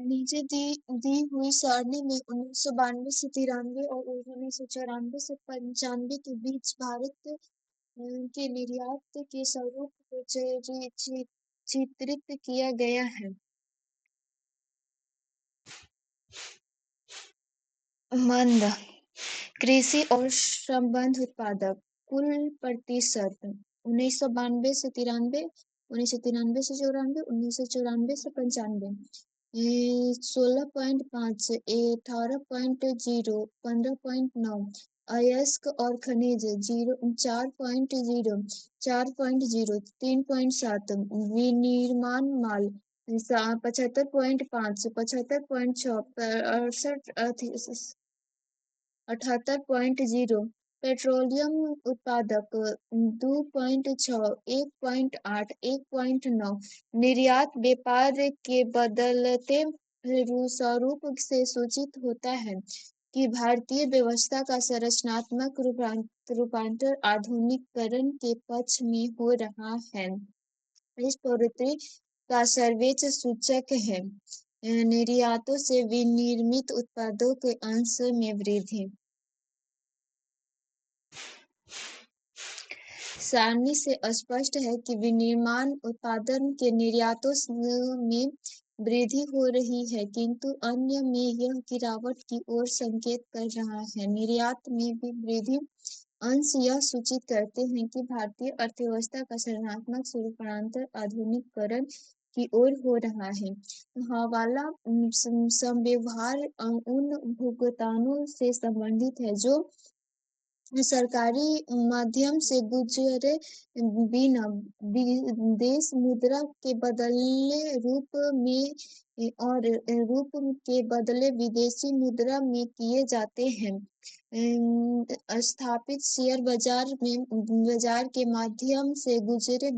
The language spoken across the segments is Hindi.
नीचे दी हुई सारणी में 1992 से 93 और 1994 से 95 के बीच भारत के निर्यात के स्वरूप को चित्रित किया गया है। मंद कृषि और संबद्ध उत्पादक कुल प्रतिशत 1992 से 93, 1993 से 94, 1994 से 95, 16.5, 18.0, 15.9, अयस्क और खनिज 4.0, 4.0, 3.7, विनिर्माण माल 75.5, 75.6, 68.0, पेट्रोलियम उत्पादक 2.6, 1.8, 1.9, निर्यात व्यापार के बदलते स्वरूप से सूचित होता है कि भारतीय व्यवस्था का संरचनात्मक रूपांतर आधुनिकीकरण के पक्ष में हो रहा है। इस प्रवृत्ति का सर्वोच्च सूचक है निर्यातों से विनिर्मित उत्पादों के अंश में वृद्धि। सारणी से स्पष्ट है कि विनिर्माण उत्पादन के निर्यातों में वृद्धि हो रही है, किंतु अन्य में यह गिरावट की ओर संकेत कर रहा है। निर्यात में भी वृद्धि अंश यह सूचित करते हैं कि भारतीय अर्थव्यवस्था का संरचनात्मक रूपांतर आधुनिकीकरण की ओर हो रहा है। हवाला संव्यवहार उन भुगतानों से संबंधित है जो सरकारी माध्यम से गुजरे बिना देश मुद्रा के बदले रूप विदेशी मुद्रा में किए जाते हैं। स्थापित शेयर बाजार के माध्यम से गुजरे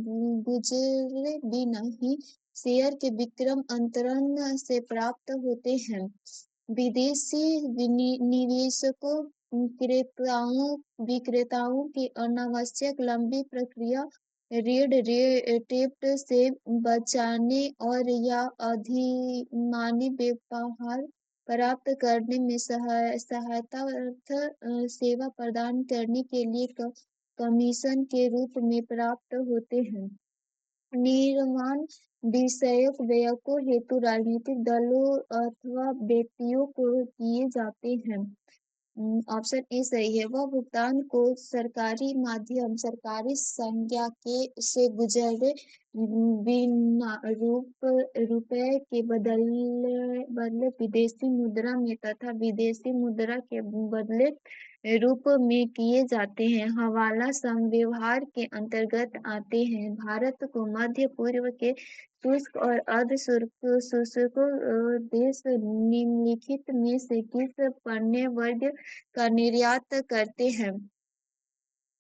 बिना ही शेयर के विक्रय अंतरण से प्राप्त होते हैं। विदेशी निवेशकों विक्रेताओं की अनावश्यक लंबी प्रक्रिया रेड टेप से बचाने और या अधिमानी व्यवहार प्राप्त करने में सहायता सेवा प्रदान करने के लिए कमीशन के रूप में प्राप्त होते हैं। निर्माण विषयक व्ययों हेतु राजनीतिक दलों अथवा व्यक्तियों को किए जाते हैं। ऑप्शन ए सही है। वह भुगतान को सरकारी माध्यम सरकारी संज्ञा से गुजरे बिना रुपए के बदले विदेशी मुद्रा में तथा विदेशी मुद्रा के बदले रूप में किए जाते हैं। हवाला संव्यवहार के अंतर्गत आते हैं। भारत को मध्य पूर्व के शुष्क और अर्ध शुष्क देश निम्नलिखित में से किस पण्य वर्ग का निर्यात करते हैं?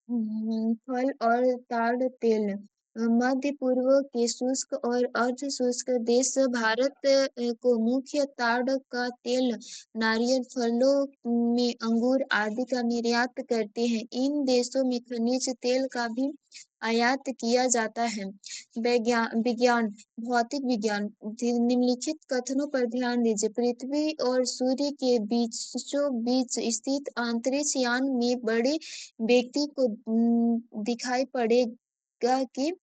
फल और ताड़ तेल। मध्य पूर्व के शुष्क और अर्ध शुष्क देश भारत को मुख्य ताड़ का तेल, नारियल फलों में अंगूर आदि का निर्यात करते हैं। इन देशों में खनिज तेल का भी आयात किया जाता है। विज्ञान भौतिक विज्ञान निम्नलिखित कथनों पर ध्यान दीजिए। पृथ्वी और सूर्य के बीचों बीच स्थित अंतरिक्ष यान में बड़े व्यक्ति को दिखाई पड़ेगा कि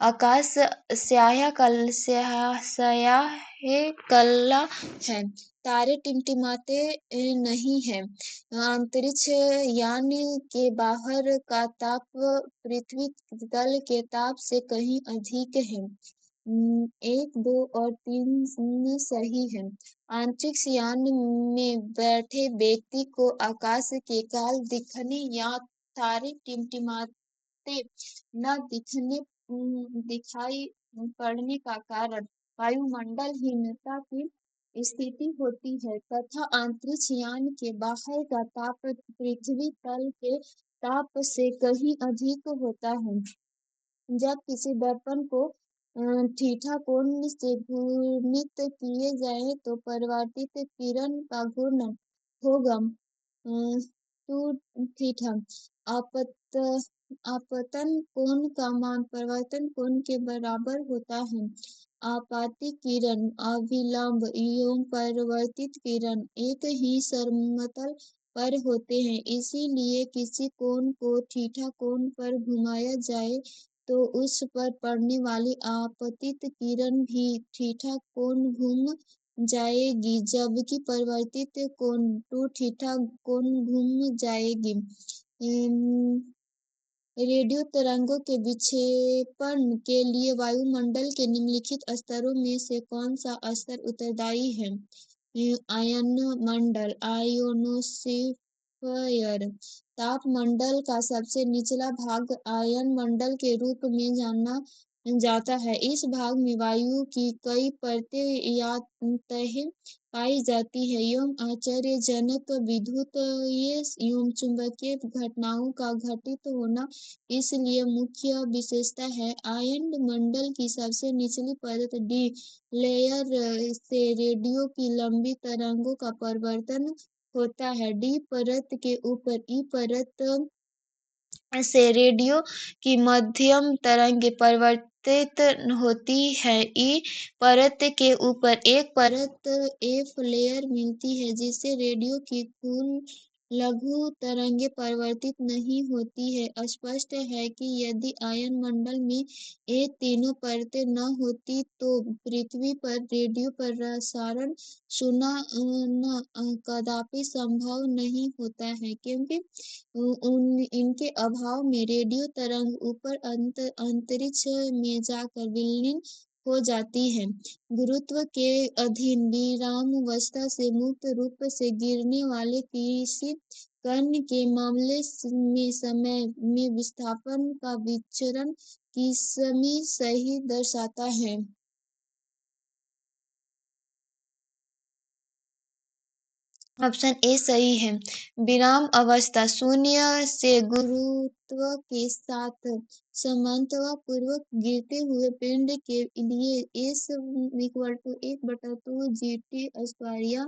आकाश स्याह काला है, तारे टिमटिमाते नहीं हैं। अंतरिक्ष यान के बाहर का ताप पृथ्वी तल के ताप से कहीं अधिक है। 1, 2 और 3 सही है। अंतरिक्ष यान में बैठे व्यक्ति को आकाश के काल दिखने या तारे टिमटिमाते न दिखाई पड़ने का कारण वायुमंडलहीनता की स्थिति होती है तथा अंतरिक्ष यान के बाहर का ताप पृथ्वी तल के ताप से कहीं अधिक होता है। जब किसी दर्पण को थीटा कोण से घूर्णित किए जाए तो परावर्तित किरण का घूर्णन होगा 2 थीटा। आपतन कोण का मान परावर्तन कोण के बराबर होता है। आपातित किरण, अभिलंब एवं परावर्तित किरण एक ही समतल पर होते हैं। इसीलिए किसी कोण को थीटा कोण पर घुमाया जाए तो उस पर पड़ने वाली आपतित किरण भी थीटा कोण घूम जाएगी, जबकि परावर्तित कोण टू थीटा कोण घूम जाएगी। रेडियो तरंगों के विक्षेपण के लिए वायुमंडल के निम्नलिखित स्तरों में से कौन सा स्तर उत्तरदायी है? आयनमंडल, आयोनोस्फीयर। तापमंडल का सबसे निचला भाग आयनमंडल के रूप में जाना जाता है। इस भाग में वायु की कई परतें या तहें पाई जाती है एवं आश्चर्यजनक विद्युतीय एवं चुंबकीय घटनाओं का घटित होना इसलिए मुख्य विशेषता है। आयनमंडल की सबसे निचली परत डी लेयर से रेडियो की लंबी तरंगों का परावर्तन होता है। डी परत के ऊपर ई परत से रेडियो की मध्यम तरंगें परावर्तित होती है। ई परत के ऊपर एक परत एफ लेयर मिलती है जिससे रेडियो की कुल लघु तरंगें परावर्तित नहीं होती है। स्पष्ट है कि यदि आयनमंडल में ये तीनों परतें न होती तो पृथ्वी पर रेडियो प्रसारण सुनना कदापि संभव नहीं होता है, क्योंकि इनके अभाव में रेडियो तरंग ऊपर अंतरिक्ष में जाकर विलीन हो जाती है। गुरुत्व के अधीन विरामावस्था से मुक्त रूप से गिरने वाले किसी कण के मामले में समय में विस्थापन का विचरण किसमी सही दर्शाता है? ऑप्शन ए सही है। विराम अवस्था शून्य से गुरुत्व के साथ समानतापूर्वक गिरते हुए पिंड के लिए S = 1/2 GT² या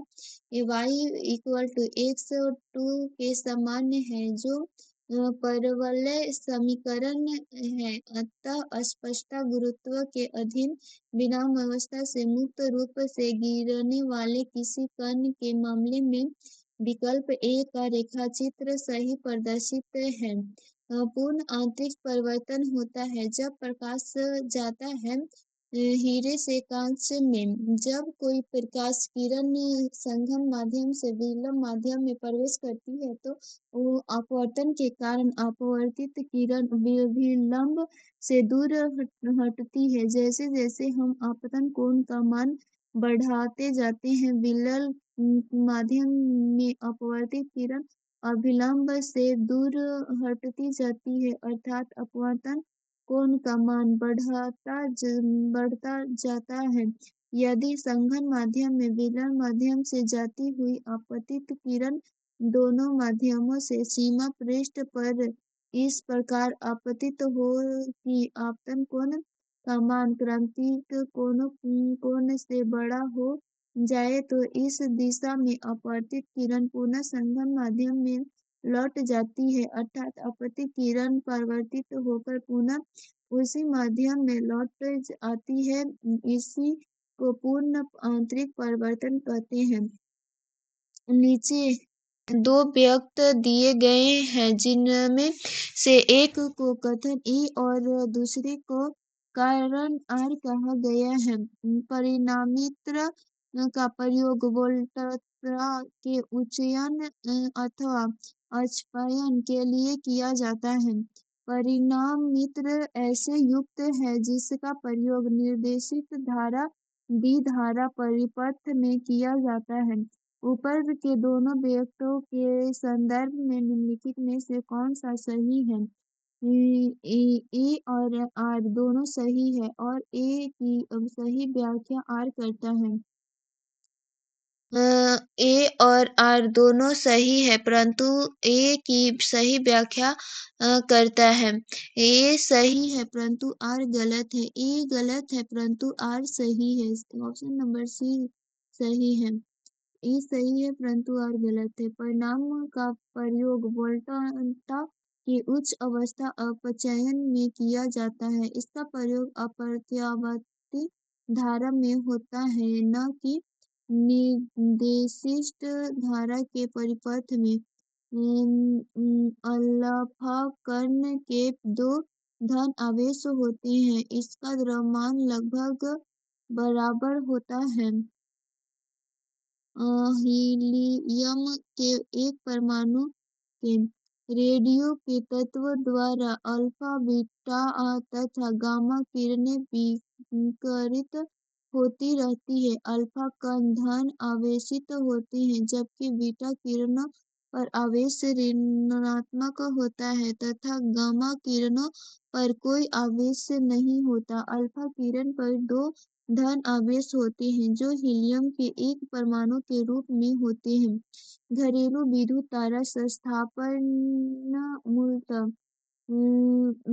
y = x2 के समान है, जो परवलय समीकरण है। अतः स्पष्टता गुरुत्व के अधीन विरामावस्था से मुक्त रूप से गिरने वाले किसी कण के मामले में विकल्प ए का रेखाचित्र सही प्रदर्शित है। पूर्ण आंतरिक परिवर्तन होता है जब प्रकाश जाता है हीरे से कांच में। जब कोई प्रकाश किरण संघन माध्यम से विलंब माध्यम में प्रवेश करती है तो अपवर्तन के कारण अपवर्तित किरण विलंब से दूर हटती है। जैसे जैसे हम आपतन कोण का मान बढ़ाते जाते हैं, विलंब माध्यम में अपवर्तित किरण अभिलंब से दूर हटती जाती है, अर्थात अपवर्तन कोण का मान बढ़ता जाता है। यदि संघन माध्यम में विलंब माध्यम से जाती हुई आपतित किरण दोनों माध्यमों से सीमा पृष्ठ पर इस प्रकार आपतित हो कि आपतन कोण का मान क्रांतिक कोण से बड़ा हो जाए तो इस दिशा में अपवर्तित किरण पुनः संघन माध्यम में लौट जाती है, अर्थात आपतित किरण परावर्तित होकर पुनः उसी माध्यम में लौट आती है। इसी को पूर्ण आंतरिक परिवर्तन कहते हैं। नीचे दो व्यक्त दिए गए हैं जिनमें से एक को कथन ई और दूसरे को कारण आर कहा गया है। परिणामित्र का प्रयोग वोल्टता के उच्चयन अथवा अक्षयन के लिए किया जाता है। परिणामित्र ऐसे युक्त है जिसका प्रयोग निर्देशित धारा विधारा परिपथ में किया जाता है। ऊपर के दोनों व्यक्तों के संदर्भ में निम्नलिखित में से कौन सा सही है? ए और आर दोनों सही है और ए की सही व्याख्या आर करता है। ए और आर दोनों सही है, परंतु ए की सही व्याख्या करता है। ए सही है परंतु आर गलत है। ए गलत है परंतु आर सही है। ऑप्शन नंबर सी सही है। ए सही है परंतु आर गलत है। परिणाम का प्रयोग वोल्टता की उच्च अवस्था अपचयन में किया जाता है। इसका प्रयोग अप्रत्यावर्ती धारा में होता है, न कि निर्देशित धारा के परिपथ में। अल्फा कण के दो धन आवेश होते हैं। इसका द्रव्यमान लगभग बराबर होता है। हीलियम के एक परमाणु के रेडियो के तत्व द्वारा अल्फा, बीटा तथा गामा किरणें विकिरित होती रहती है। अल्फा कण धन आवेशित होते हैं, जबकि बीटा किरणों पर आवेश ऋणात्मक होता है तथा गामा किरणों पर कोई आवेश नहीं होता। अल्फा किरण पर दो धन आवेश होते हैं, जो हीलियम के एक परमाणु के रूप में होते हैं। घरेलू विद्युत तारा संस्थापन मूलतः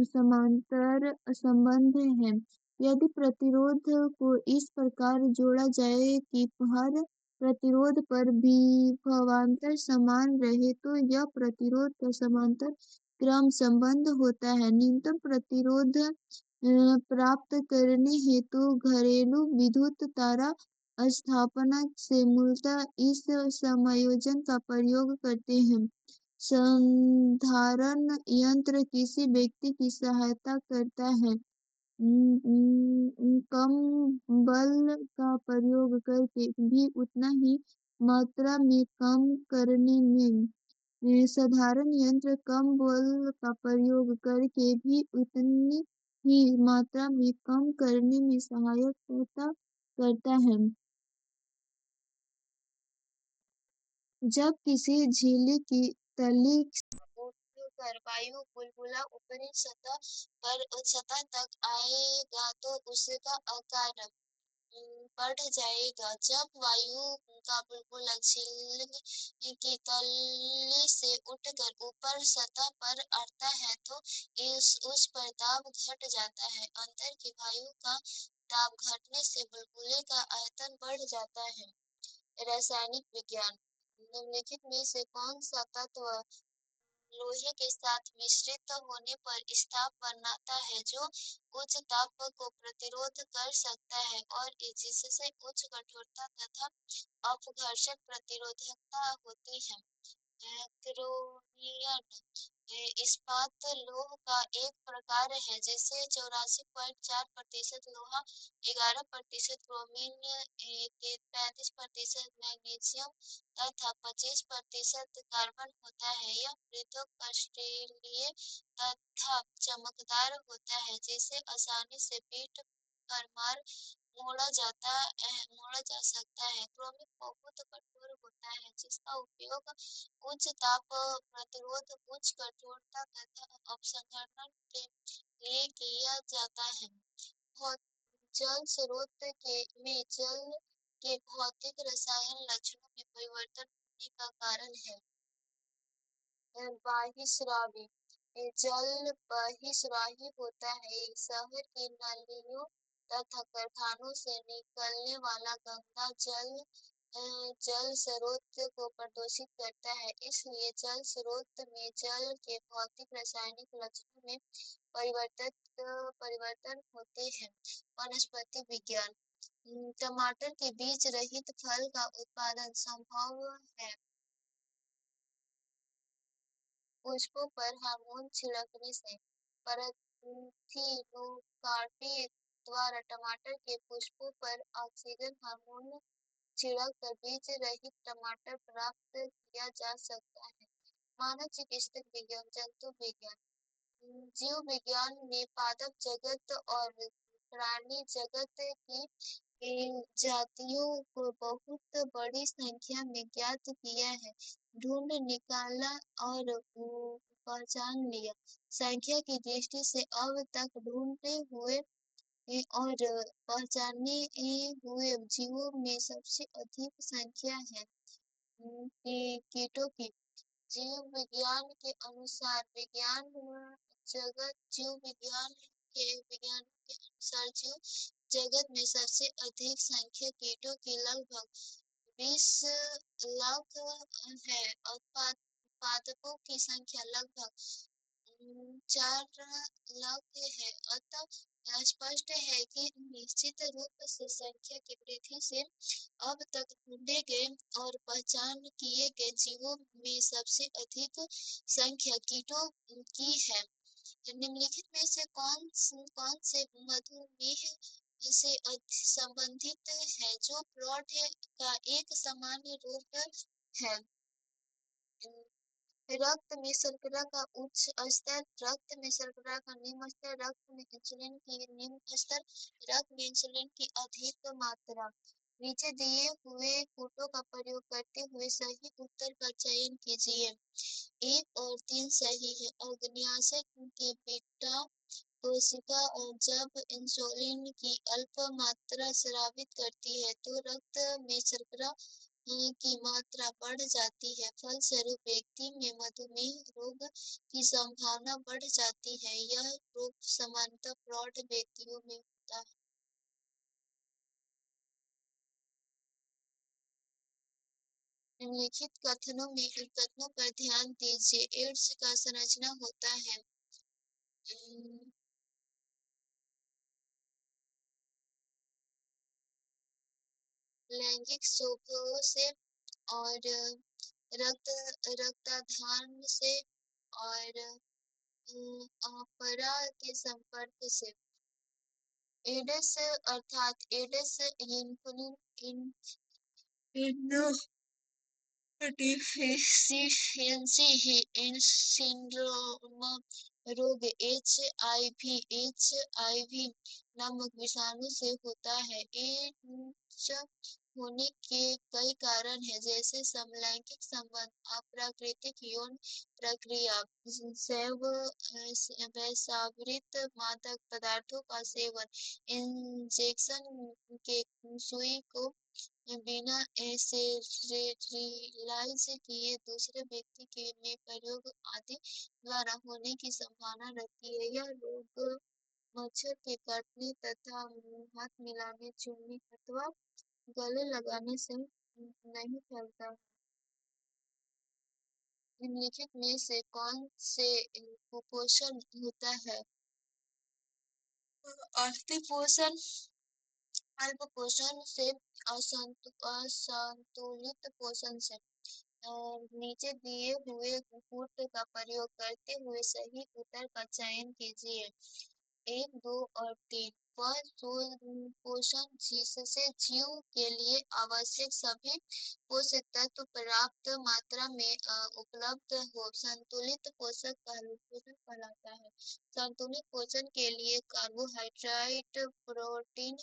समांतर संबंध है। यदि प्रतिरोध को इस प्रकार जोड़ा जाए कि हर प्रतिरोध पर विभवांतर समान रहे, तो यह प्रतिरोध का समांतर क्रम संबंध होता है। न्यूनतम प्रतिरोध प्राप्त करने हेतु घरेलू विद्युत तारा स्थापना से मूलतः इस समायोजन का प्रयोग करते हैं। संधारण यंत्र किसी व्यक्ति की सहायता करता है कम बल का प्रयोग करके भी उतना ही मात्रा में काम करने में। साधारण यंत्र कम बल का प्रयोग करके भी उतनी ही मात्रा में काम करने में सहायता करता है। जब किसी झिल्ली की तली उठकर वायु बुलबुला ऊपरी सतह तक आएगा तो उसका आकार बढ़ जाएगा। जब वायु का बुलबुला झिल्ली की तली से उठकर ऊपर सतह पर आता है तो उस पर दाब घट जाता है। अंदर की वायु का दाब घटने से बुलबुले का आयतन बढ़ जाता है। रासायनिक विज्ञान। निम्नलिखित में से कौन सा तत्व लोहे के साथ मिश्रित होने पर स्टाफ बनाता है जो उच्च ताप को प्रतिरोध कर सकता है और जिससे उच्च कठोरता तथा अपघर्षण प्रतिरोधकता होती है? क्रोमियम इस्पात लौह का एक प्रकार है जिसे 84.4% लोहा, 11% क्रोमियम, 35% मैग्नीशियम तथा 25% कार्बन होता है। यह पृथक क्रिस्टलीय तथा चमकदार होता है, जिसे आसानी से पीट कर मोड़ा जा सकता है। क्रोमियम बहुत कठोर होता है, जिसका उपयोग उच्च ताप प्रतिरोध, उच्च कठोरता तथा अपघर्षण के लिए किया जाता है। जल स्रोत में जल के भौतिक रसायन लक्षणों में परिवर्तन होने का कारण है। बहिस्रावी जल बहिस्रावी होता है। शहर की नालियों तथा कारखानों से निकलने वाला गंदा जल स्रोत को प्रदूषित करता है। इसलिए जल स्रोत में जल के भौतिक रासायनिक लक्षणों में परिवर्तन होते हैं। वनस्पति विज्ञान। टमाटर के बीज रहित फल का उत्पादन संभव है। पुष्पों पर हार्मोन छिड़कने से। परथिनोकार्पी द्वारा टमाटर के पुष्पों पर ऑक्सीजन हार्मोन छिड़ककर बीज रहित टमाटर प्राप्त किया जा सकता है। मानव चिकित्सक विज्ञान। जंतु विज्ञान। जीव विज्ञान में पादप जगत और प्राणी जगत की जातियों को बहुत बड़ी संख्या में ज्ञात किया है, ढूंढ निकाला और पहचान लिया। संख्या की दृष्टि से अब तक ढूंढे हुए और पहचाने हुए जीवों में सबसे अधिक संख्या है कीटों की। जीव विज्ञान के अनुसार जीव जीव जगत में सबसे अधिक संख्या कीटों की लगभग 20 लाख है और पादपों की संख्या लगभग चार लाख है, अतः स्पष्ट है कि निश्चित रूप से संख्या की वृद्धि से अब तक ढूंढे गए और पहचान किए गए जीवों में सबसे अधिक संख्या कीटों की है। निम्नलिखित में से कौन से मधुमेह से संबंधित है जो ब्लड का एक सामान्य रोग है? रक्त में शर्करा का उच्च स्तर, रक्त में शर्करा का निम्न स्तर, रक्त में इंसुलिन की निम्न स्तर, रक्त में इंसुलिन की अधिक मात्रा। नीचे दिए हुए फोटो का प्रयोग करते हुए सही उत्तर का चयन कीजिए। 1 और 3 सही है। अग्न्याशय के बीटा कोशिका जब इंसुलिन की अल्प मात्रा स्रावित करती है तो रक्त में शर्करा की मात्रा बढ़ जाती है, फलस्वरूप व्यक्ति में मधुमेह रोग की संभावना बढ़ जाती है। यह रोग सामान्यतः प्रौढ़ व्यक्तियों में होता है। निम्नलिखित कथनों पर ध्यान दीजिए। एड्स का संरचना होता है लैंगिक शोभों से और रक्तदान से और अपरा के संपर्क से। एड्स अर्थात एड्स डिफिशियंसी सिंड्रोम रोग एच आई वी नामक विषाणु से होता है। एड्स होने के कई कारण हैं, जैसे समलैंगिक संबंध, अप्राकृतिक यौन प्रक्रिया, वैश्वावृत मादक पदार्थों का सेवन, इंजेक्शन के सुई को बिना स्टेरिलाइज किए दूसरे व्यक्ति के में प्रयोग आदि द्वारा होने की संभावना रहती है। यह रोग मच्छर के काटने तथा हाथ मिलाने, छूने अथवा गले लगाने से नहीं फैलता है। निम्नलिखित में से कौन से कुपोषण होता है? अतिपोषण, अल्प पोषण से, असंतुलित पोषण से। नीचे दिए हुए फुट का प्रयोग करते हुए सही उत्तर का चयन कीजिए। 1, 2 और 3। वह पोषण जिससे जीव के लिए आवश्यक सभी पोषक तत्व पर्याप्त मात्रा में उपलब्ध हो, संतुलित पोषण कहलाता है। संतुलित पोषण के लिए कार्बोहाइड्रेट, प्रोटीन,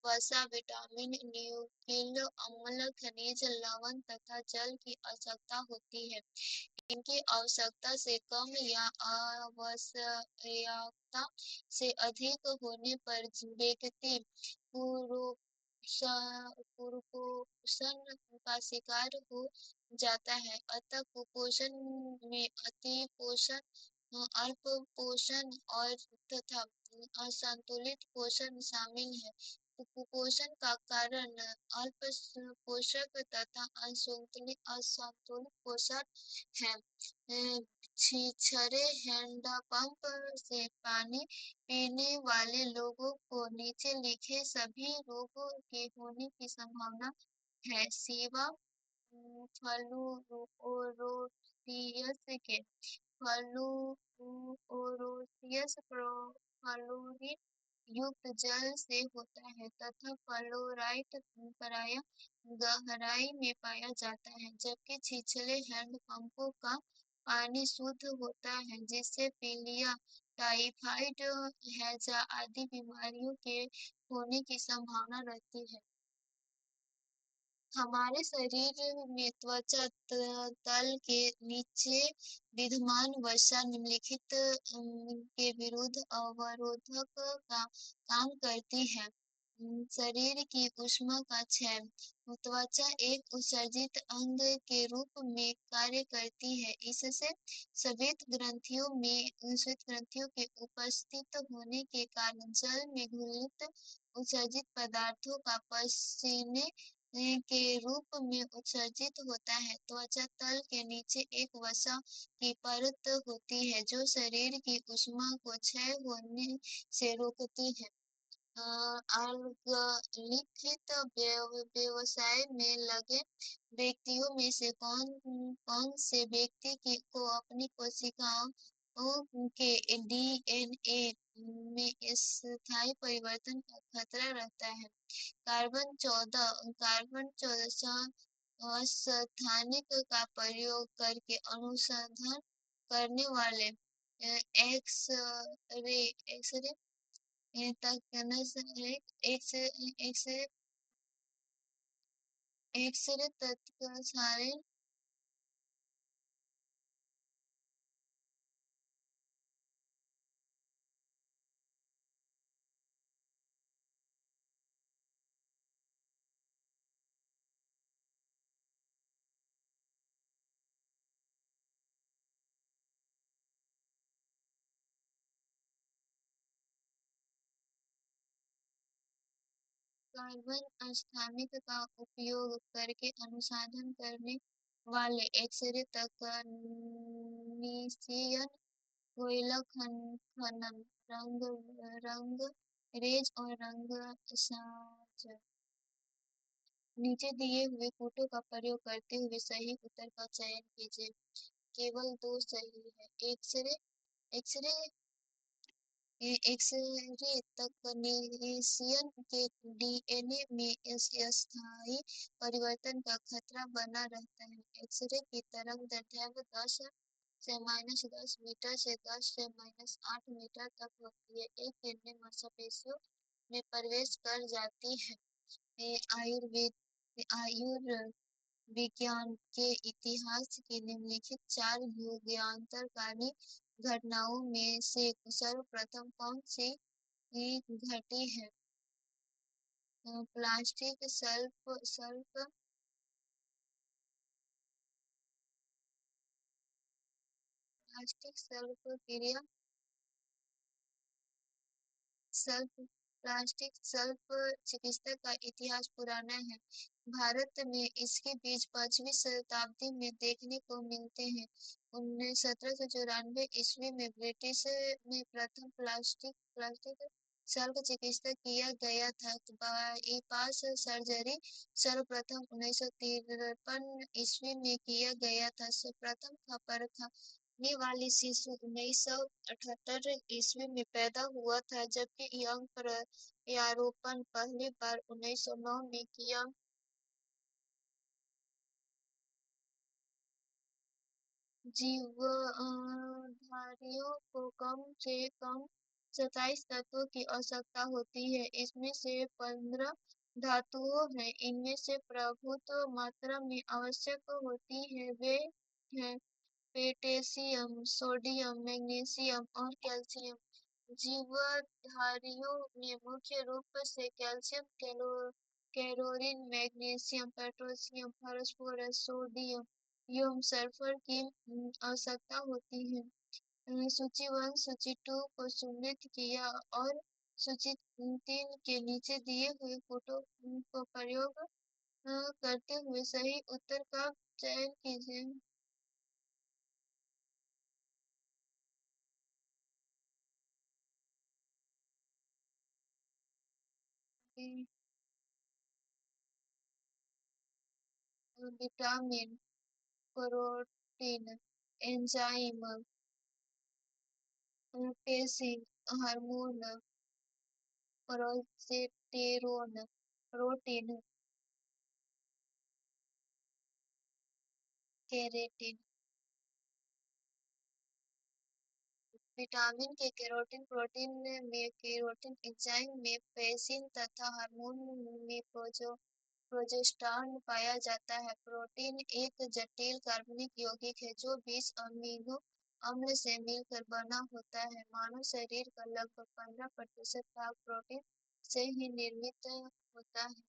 वसा, विटामिन, न्यूक्लिक अम्ल, खनिज, लवण तथा जल की आवश्यकता होती है। इनकी आवश्यकता से कम या आवश्यकता से अधिक होने पर व्यक्ति कुपोषण का शिकार हो जाता है। अतः कुपोषण में अतिपोषण, अल्प पोषण और तथा असंतुलित पोषण शामिल है। कुपोषण का कारण अल्प पोषक तथा असंतुलित पोषण है। छिछरे हैंडपंप से पानी पीने वाले लोगों को नीचे लिखे सभी रोगों के होने की संभावना है, सिवा फ्लूरोसिस के। फ्लूरोसिस फ्लोरीन युक्त जल से होता है तथा फ्लोराइड प्रायः गहराई में पाया जाता है, जबकि छिछले हैंडपंपों का पानी शुद्ध होता है, जिससे पीलिया, टाइफाइड, हैजा आदि बीमारियों के होने की संभावना रहती है। हमारे शरीर में त्वचा तल के नीचे विद्यमान वसा निम्नलिखित के विरुद्ध अवरोधक का काम करती है। शरीर की ऊष्मा का क्षय। त्वचा एक उत्सर्जित अंग के रूप में कार्य करती है। इससे श्वेत ग्रंथियों के उपस्थित होने के कारण जल में घुलित उत्सर्जित पदार्थों का पसीने के रूप में उत्सर्जित होता है। त्वचा तल के नीचे एक वसा की परत होती है जो शरीर की ऊष्मा को क्षय होने से रोकती है। लिखित व्यवसाय में लगे व्यक्तियों में से कौन कौन से व्यक्ति को अपनी कोशिकाओं के डीएनए में स्थायी परिवर्तन का खतरा रहता है? कार्बन 14 स्थानिक का प्रयोग करके अनुसंधान करने वाले X ray X ray x-ray तत्काल कार्बन स्थानिक का उपयोग करके अनुसंधान करने वाले एक्स-रे तकनीशियन कोयला खनन, रंग रेज और रंग नीचे दिए हुए फोटो का प्रयोग करते हुए सही उत्तर का चयन कीजिए। केवल दो सही है। एक्स-रे एक्स-रे तकनीशियन के डीएनए में अस्थायी परिवर्तन का खतरा बना रहता है। एक्स-रे की तरंगदैर्घ्य 10 से -10 मीटर से 10 से -8 मीटर तक होती है। एक किरणें मांसपेशियों में प्रवेश कर जाती है। आयुर्विज्ञान के इतिहास की निम्नलिखित 4 युगांतरकाली घटनाओं में से सर्वप्रथम कौन सी घटी है? प्लास्टिक शल्य क्रिया प्लास्टिक शल्य चिकित्सा का इतिहास पुराना है। भारत में इसके बीज 5वीं शताब्दी में देखने को मिलते हैं। 1794 ईस्वी में ब्रिटिश में प्रथम प्लास्टिक शल्य चिकित्सा किया गया था। बाईपास सर्जरी सर्वप्रथम 1953 ईस्वी में किया गया था। प्रथम खबर खाने वाली शिशु 1978 ईस्वी में पैदा हुआ था, जबकि यौन प्रत्यारोपण पहली बार 1909 में किया। जीवधारियों को कम से कम 27 तत्वों की आवश्यकता होती है। इसमें से 15 धातुओं हैं। इनमें से प्रभुत्व मात्रा में आवश्यक होती है वे हैं पोटेशियम, सोडियम, मैग्नीशियम और कैल्शियम। जीवधारियों में मुख्य रूप से calcium, chlorine, magnesium, potassium, phosphorus, sodium एवं सल्फर की आवश्यकता होती है। सूची 1 सूची 2 को सम्मिलित किया और सूची 3 के नीचे दिए हुए फोटो को प्रयोग करते हुए सही उत्तर का चयन कीजिए। विटामिन, प्रोटीन, एंजाइम, पेशिंग hormone, progesterone, protein, keratin. Vitamin के केरोटिन प्रोटीन में केरोटिन, एंजाइम में पेशिंग तथा हार्मोन में प्रोजेस्टेरॉन पाया जाता है। प्रोटीन एक जटिल कार्बनिक यौगिक है जो 20 अमीनो अम्ल से मिलकर बना होता है। मानव शरीर का लगभग 15% भाग प्रोटीन से ही निर्मित होता है।